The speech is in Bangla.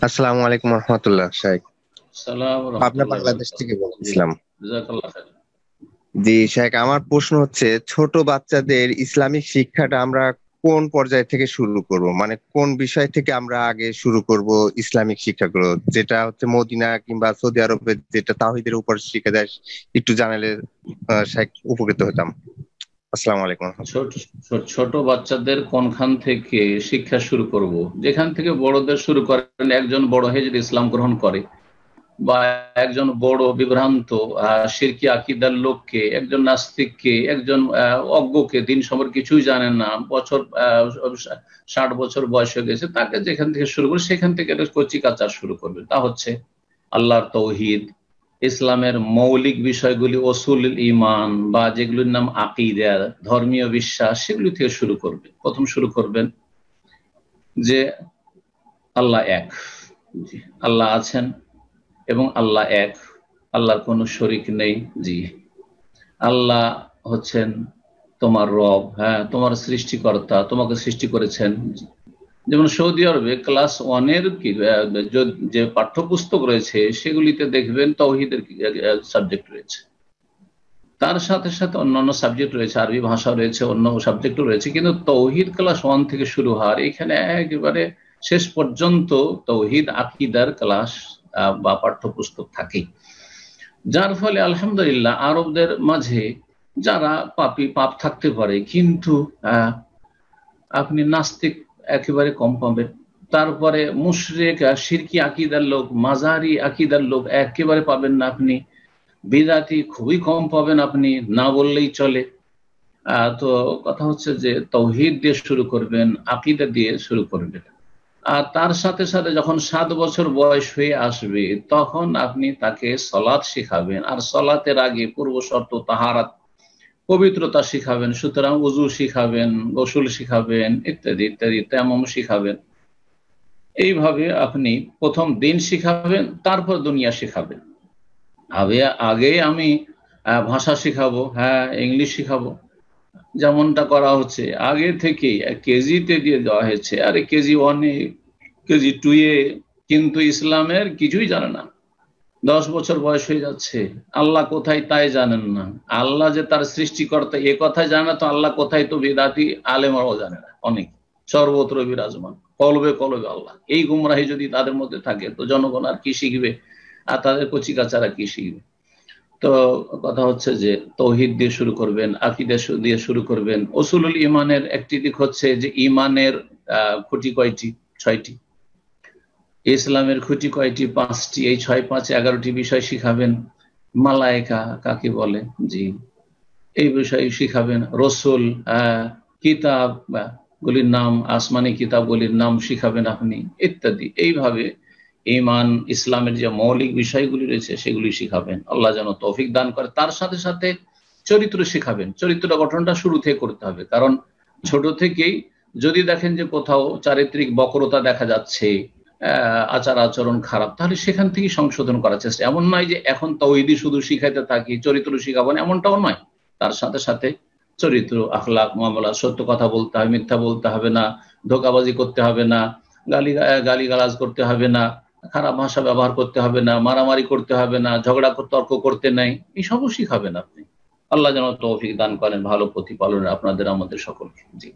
আসসালামু আলাইকুম রহমতুল্লাহ শাইখ। সালাম পাবনা রহমতুল্লাহ বাংলাদেশ বরকাত। থেকে জি, বলছিলাম। জাজাকাল্লাহ খাইর। জি শাইখ, আমার প্রশ্ন হচ্ছে ছোট বাচ্চাদের ইসলামিক শিক্ষাটা আমরা কোন পর্যায় থেকে শুরু করব, মানে কোন বিষয় থেকে আমরা আগে শুরু করব ইসলামিক শিক্ষাগুলো, যেটা হচ্ছে মদিনা কিংবা সৌদি আরবে যেটা তাওহীদের উপর শিখে দেয়, একটু জানালে শাইখ উপকৃত হতাম। আসসালামু আলাইকুম। ছোট ছোট বাচ্চাদের কোনখান থেকে শিক্ষা শুরু করব? যেখান থেকে বড়দের শুরু করেন। একজন বড় হয়ে যদি ইসলাম গ্রহণ করে, বা একজন বড় বিভ্রান্ত শিরকি আকীদার লোককে, একজন নাস্তিককে, একজন অজ্ঞকে, দিন সম্পর্কে কিছুই জানেন না, বছর 60 বছর বয়স হয়ে গেছে, তাকে যেখান থেকে শুরু করে সেখান থেকে একটা কচি কাচার শুরু করবে। তা হচ্ছে আল্লাহর তৌহিদ, ইসলামের মৌলিক বিষয়গুলি, অসুল ইমান বা যেগুলির নাম আকীদা, ধর্মীয় বিশ্বাস, সেগুলি থেকে শুরু করবে। প্রথম শুরু করবেন যে আল্লাহ এক। জি, আল্লাহ আছেন এবং আল্লাহ এক, আল্লাহর কোনো শরিক নেই। জি, আল্লাহ হচ্ছেন তোমার রব, হ্যাঁ, তোমার সৃষ্টিকর্তা, তোমাকে সৃষ্টি করেছেন। যেমন সৌদি আরবে ক্লাস ওয়ানের যে পাঠ্যপুস্তক রয়েছে সেগুলিতে দেখবেন তৌহিদের সাবজেক্ট রয়েছে, তার সাথে সাথে অন্যান্য সাবজেক্ট রয়েছে, আরবি ভাষা রয়েছে, অন্য সাবজেক্টও রয়েছে, কিন্তু তৌহিদ ক্লাস ওয়ান থেকে শুরু হওয়ার এখানে একেবারে শেষ পর্যন্ত তৌহিদ আকীদার ক্লাস বা পাঠ্যপুস্তক থাকে। যার ফলে আলহামদুলিল্লাহ আরবদের মাঝে যারা পাপ থাকতে পারে, কিন্তু আপনি নাস্তিক একেবারে কম পাবেন। তারপরে মুশরিক শিরকি আকীদার লোক, মাজারি আকীদার লোক একেবারে পাবেন না আপনি। বিদাতি খুবই কম পাবেন আপনি, না বললেই চলে। তো কথা হচ্ছে যে তৌহিদ দিয়ে শুরু করবেন, আকীদা দিয়ে শুরু করবেন। আর তার সাথে সাথে যখন 7 বছর বয়স হয়ে আসবে তখন আপনি তাকে সলাত শিখাবেন, আর সলাতের আগে পূর্ব শর্ত তাহারাত, পবিত্রতা শিখাবেন। সুতরাং উজু শিখাবেন, গোসল শিখাবেন, ইত্যাদি ইত্যাদি, তায়াম্মুম শিখাবেন। এইভাবে আপনি প্রথম দিন শিখাবেন, তারপর দুনিয়া শিখাবেন। আগে আমি ভাষা শিখাবো, হ্যাঁ, ইংলিশ শিখাবো, যেমনটা করা হচ্ছে আগে থেকে। কেজিতে দিয়ে দেওয়া হয়েছে, আরে কেজি ওয়ানে, কেজি টু এ, কিন্তু ইসলামের কিছুই জানে না। 10 বছর বয়স হয়ে যাচ্ছে, আল্লাহ কোথায় তাই জানেন না। আল্লাহ যে তার সৃষ্টিকর্তা এ কথা জানে না, তো আল্লাহ কোথায় তো বিদাতি আলেমরাও জানে না। অনেক সর্বত্র বিরাজমান, কলবে কলবে আল্লাহ। এই গুমরাহি যদি তাদের মধ্যে থাকে, তো জনগণ আর কি শিখবে, আর তাদের কচিকাচারা কি শিখবে? তো কথা হচ্ছে যে তৌহিদ দিয়ে শুরু করবেন, আকীদা দিয়ে শুরু করবেন। উসুলুল ইমানের একটি দিক হচ্ছে যে ইমানের খুঁটি কয়টি? 6টি। ইসলামের খুঁটি কয়টি? 5টি। এই 6 5 11টি বিষয় শিখাবেন। মালায়েকা কাকে বলে, জি, এই বিষয়ে শিখাবেন। রসুল, কিতাব গুলির নাম, আসমানি কিতাবগুলির নাম শিখাবেন আপনি, ইত্যাদি। এইভাবে ঈমান, ইসলামের যে মৌলিক বিষয়গুলি রয়েছে সেগুলি শিখাবেন। আল্লাহ যেন তৌফিক দান করে। তার সাথে সাথে চরিত্র শিখাবেন। চরিত্র গঠনটা শুরু থেকে করতে হবে, কারণ ছোট থেকেই যদি দেখেন যে কোথাও চারিত্রিক বক্রতা দেখা যাচ্ছে, আচার আচরণ খারাপ, তাহলে সেখান থেকেই সংশোধন করার চেষ্টা। এমন নয় যে এখন তাওহীদ শুধু শিখাইতে থাকি, চরিত্র শিখাবো না, এমনটাও নয়। তার সাথে সাথে চরিত্র, আখলাক, মামলা, সত্য কথা বলতে হবে, মিথ্যা বলতে হবে না, ধোঁকাবাজি করতে হবে না, গালিগালাজ করতে হবে না, খারাপ ভাষা ব্যবহার করতে হবে না, মারামারি করতে হবে না, ঝগড়া তর্ক করতে নাই, এইসবও শিখাবেন আপনি। আল্লাহ যেন তৌফিক দান করেন ভালো প্রতিপালনের আপনাদের আমাদের সকলকে। জি।